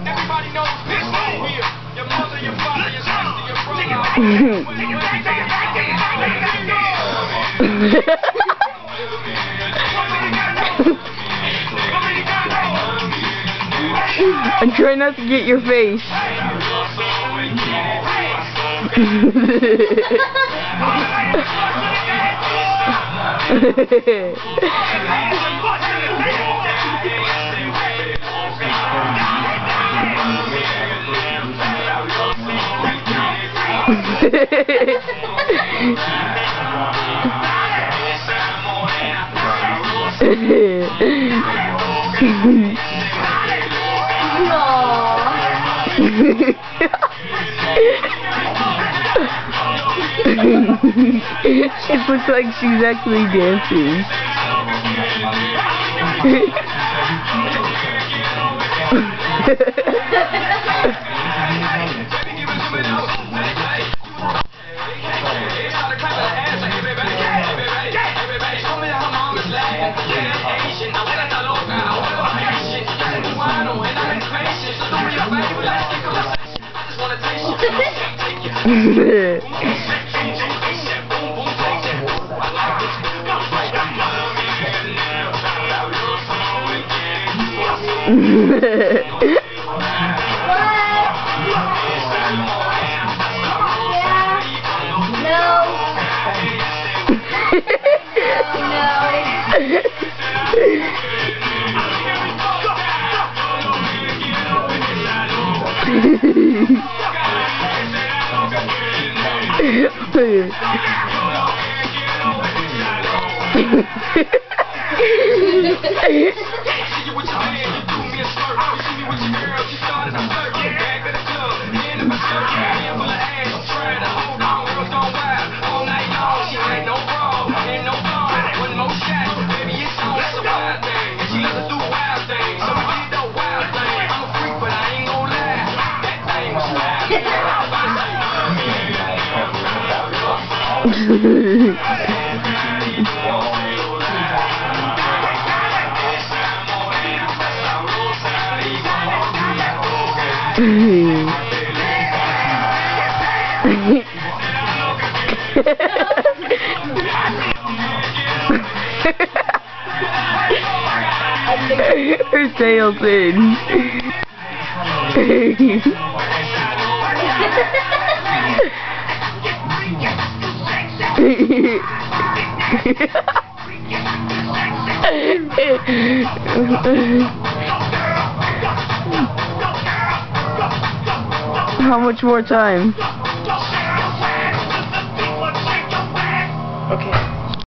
Everybody knows this right here. Your mother, your father, your sister, your brother. I'm trying not to get your face. It looks like she's actually dancing. Her tail's in. How much more time? Okay.